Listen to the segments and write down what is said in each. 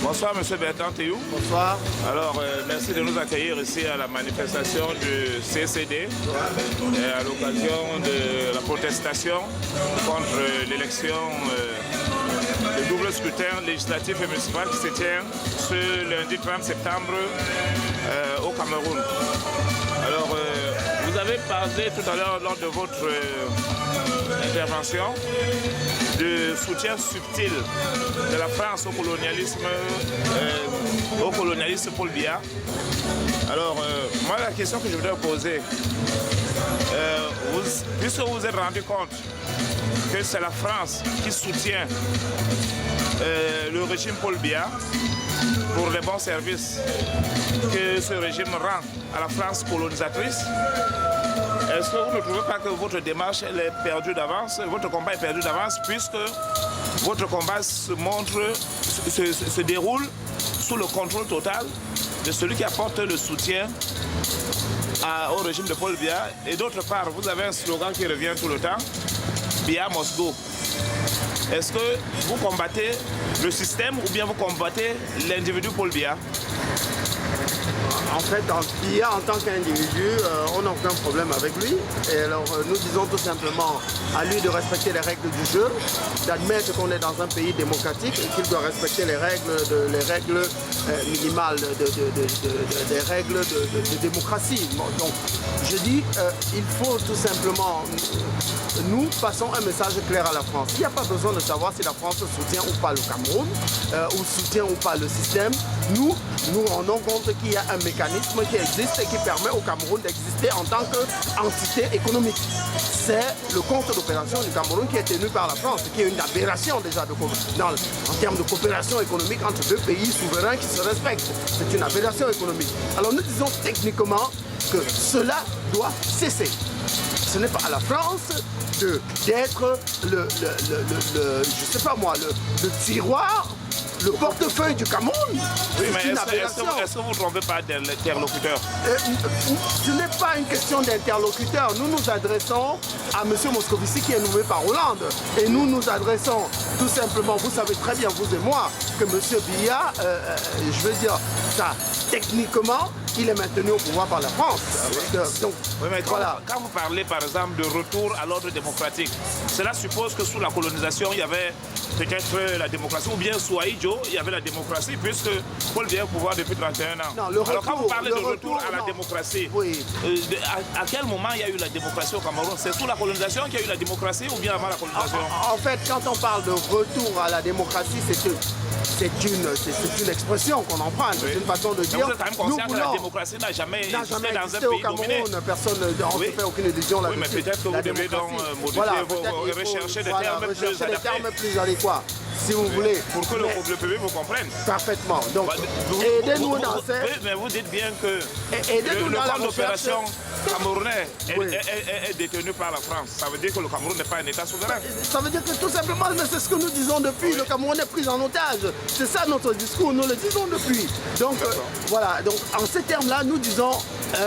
Bonsoir Monsieur Bertrand Théou. Bonsoir. Alors, merci de nous accueillir ici à la manifestation du CCD à l'occasion de la protestation contre l'élection, le double scrutin législatif et municipal qui se tient ce lundi 30 septembre au Cameroun. Alors, vous avez parlé tout à l'heure lors de votre intervention de soutien subtil de la France au colonialisme Paul Biya. Alors, moi, la question que je voudrais vous poser, puisque vous vous êtes rendu compte que c'est la France qui soutient le régime Paul Biya pour les bons services que ce régime rend à la France colonisatrice, est-ce que vous ne trouvez pas que votre démarche elle est perdue d'avance, votre combat est perdu d'avance, puisque votre combat se déroule sous le contrôle total de celui qui apporte le soutien au régime de Paul Biya. Et d'autre part, vous avez un slogan qui revient tout le temps, Biya must go. Est-ce que vous combattez le système ou bien vous combattez l'individu Paul Biya? En fait, Biya, en tant qu'individu, on n'a aucun problème avec lui. Et alors, nous disons tout simplement à lui de respecter les règles du jeu, d'admettre qu'on est dans un pays démocratique et qu'il doit respecter les règles minimales, des règles de démocratie. Donc, je dis, il faut tout simplement, nous passons un message clair à la France. Il n'y a pas besoin de savoir si la France soutient ou pas le Cameroun, ou soutient ou pas le système. Nous rendons compte qu'il y a un mécanisme qui existe et qui permet au Cameroun d'exister en tant qu'entité économique. C'est le compte d'opération du Cameroun qui est tenu par la France, qui est une aberration déjà en termes de coopération économique entre deux pays souverains qui se respectent. C'est une aberration économique. Alors nous disons techniquement que cela doit cesser. Ce n'est pas à la France d'être je sais pas moi, le tiroir, le portefeuille du Cameroun. Oui, mais est-ce que vous ne trompez pas d'interlocuteur? Ce n'est pas une question d'interlocuteur. Nous nous adressons à M. Moscovici qui est nommé par Hollande. Et nous nous adressons tout simplement, vous savez très bien, vous et moi, que M. Biya, je veux dire, ça, techniquement, il est maintenu au pouvoir par la France. Donc, oui, mais voilà. Quand vous parlez par exemple de retour à l'ordre démocratique, cela suppose que sous la colonisation, il y avait peut-être la démocratie, ou bien sous Aïdjo, il y avait la démocratie, puisque Paul Biya est au pouvoir depuis 31 ans. Non, alors quand vous parlez de retour à la démocratie, oui. À quel moment il y a eu la démocratie au Cameroun? C'est sous la colonisation qu'il y a eu la démocratie ou bien avant la colonisation? En fait, quand on parle de retour à la démocratie, c'est une expression qu'on emprunte, c'est une façon de dire. Vous êtes quand même conscient que la démocratie n'a jamais existé dans un pays au Cameroun, dominé. Personne ne fait aucune illusion là-dessus. Oui, mais peut-être que vous devez donc modifier rechercher des termes plus adéquats. Si vous voulez. Pour que le public vous comprenne. Parfaitement. Donc, aidez-nous dans cette... Oui, mais vous dites bien que le camp d'opération camerounais est détenu par la France. Ça veut dire que le Cameroun n'est pas un État souverain. Ça veut dire que tout simplement, c'est ce que nous disons depuis, le Cameroun est pris en otage. C'est ça notre discours, nous le disons depuis. Donc, voilà, donc en ces termes-là, nous disons,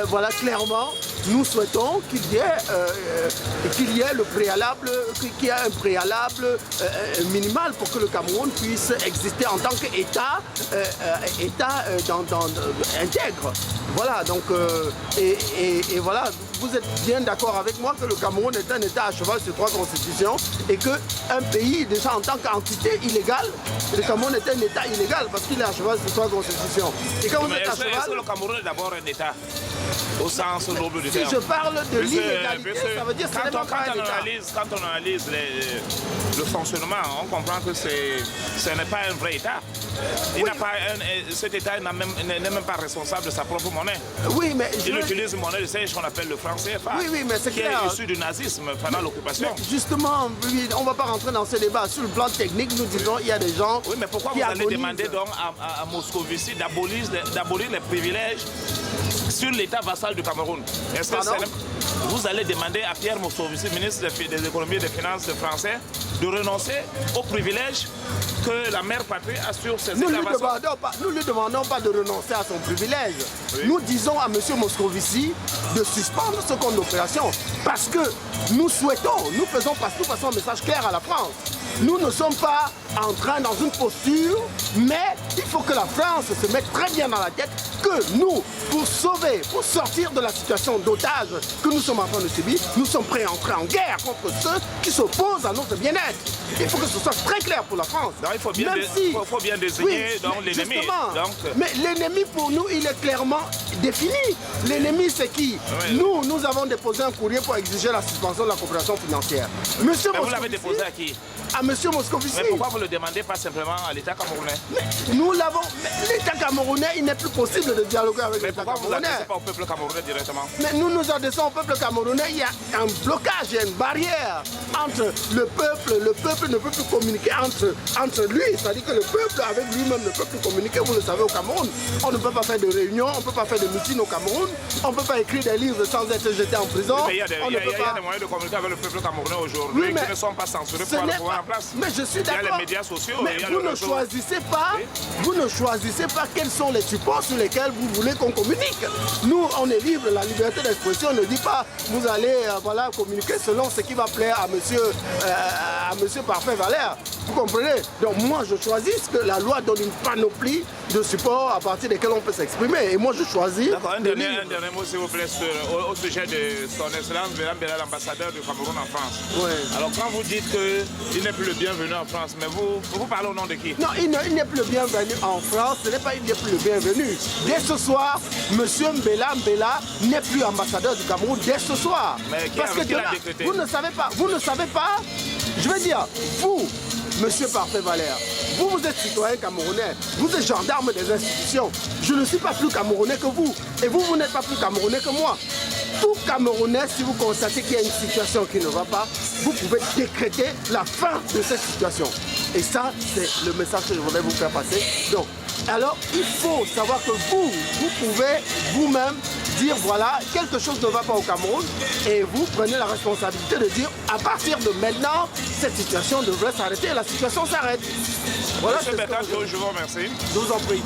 voilà, clairement, nous souhaitons qu'il y ait le préalable, qu'il y ait un préalable minimal pour que le Cameroun puisse exister en tant qu'État intègre. Voilà, donc, et voilà, vous êtes bien d'accord avec moi que le Cameroun est un État à cheval sur 3 constitutions et qu'un pays, déjà en tant qu'entité illégale, le Cameroun est un État illégal parce qu'il est à cheval sur 3 constitutions. Et quand vous êtes à cheval... Est-ce que le Cameroun est d'abord un État au sens noble du terme? Si je parle de l'illégalité, ça veut dire que c'est quand on analyse le fonctionnement, on comprend que ce n'est pas un vrai État. Cet État n'est même pas responsable de sa propre monnaie. Oui, mais il utilise une monnaie de siège qu'on appelle le franc CFA, qui est issu du nazisme pendant l'occupation. Justement, on ne va pas rentrer dans ce débat. Sur le plan technique, nous disons qu'il y a des gens... Oui, mais pourquoi vous allez demander donc à Moscovici d'abolir les privilèges sur l'État vassal du Cameroun? Est-ce que vous allez demander à Pierre Moscovici, ministre des économies et des finances français, de renoncer aux privilèges que la mère patrie assure ses États vassaux? Nous ne lui demandons pas de renoncer à son privilège. Oui. Nous disons à M. Moscovici de suspendre ce compte d'opération parce que nous souhaitons, nous passons un message clair à la France. Nous ne sommes pas en train dans une posture, mais il faut que la France se mette très bien dans la tête que nous, pour sauver, pour sortir de la situation d'otage que nous sommes en train de subir, nous sommes prêts à entrer en guerre contre ceux qui s'opposent à notre bien-être. Il faut que ce soit très clair pour la France. Donc, il faut bien, faut bien désigner l'ennemi. Mais l'ennemi pour nous, il est clairement défini. L'ennemi, c'est qui? Nous avons déposé un courrier pour exiger la suspension de la coopération financière. Monsieur Moscovici, vous l'avez déposé à qui? À Monsieur Moscovici. Mais pourquoi vous ne le demandez pas simplement à l'État camerounais? Mais nous l'avons. L'État camerounais, il n'est plus possible de dialoguer avec l'État camerounais. Pourquoi vous n'adressez pas au peuple camerounais directement? Mais nous nous adressons au peuple camerounais. Il y a un blocage, il y a une barrière entre le peuple. Le peuple ne peut plus communiquer entre lui. C'est-à-dire que le peuple avec lui-même ne peut plus communiquer. Vous le savez, au Cameroun, on ne peut pas faire de réunions, on ne peut pas faire de meetings au Cameroun, on ne peut pas écrire des livres sans être jeté en prison. Mais il y a des moyens de communiquer avec le peuple camerounais aujourd'hui qui ne sont pas censurés pour le pouvoir en place. Mais je suis d'accord. Il y a les médias sociaux. Mais vous ne choisissez pas. Vous ne choisissez pas quels sont les supports sur lesquels vous voulez qu'on communique. Nous, on est libre. La liberté d'expression ne dit pas vous allez voilà, communiquer selon ce qui va plaire à monsieur Parfait Valère. Vous comprenez? Donc moi, je choisis que la loi donne une panoplie de supports à partir desquels on peut s'exprimer. Et moi, je choisis... D'accord, un dernier mot, s'il vous plaît, au sujet de son excellence, l'ambassadeur du Cameroun en France. Oui. Alors, quand vous dites qu'il n'est plus le bienvenu en France, mais vous parlez au nom de qui? Non, il n'est plus le bienvenu en France. Ce n'est pas il n'est plus le bienvenu. Dès ce soir, M. Mbela n'est plus ambassadeur du Cameroun. Dès ce soir. Mais parce que demain, vous ne savez pas, je veux dire, vous, Monsieur Parfait Valère, vous êtes citoyen camerounais, vous êtes gendarme des institutions. Je ne suis pas plus camerounais que vous. Et vous n'êtes pas plus camerounais que moi. Tout Camerounais, si vous constatez qu'il y a une situation qui ne va pas, vous pouvez décréter la fin de cette situation. Et ça, c'est le message que je voudrais vous faire passer. Donc, alors, il faut savoir que vous pouvez vous-même dire, voilà, quelque chose ne va pas au Cameroun, et vous prenez la responsabilité de dire, à partir de maintenant, cette situation devrait s'arrêter, et la situation s'arrête. Voilà. Monsieur Bertrand, je vous remercie. Je vous en prie.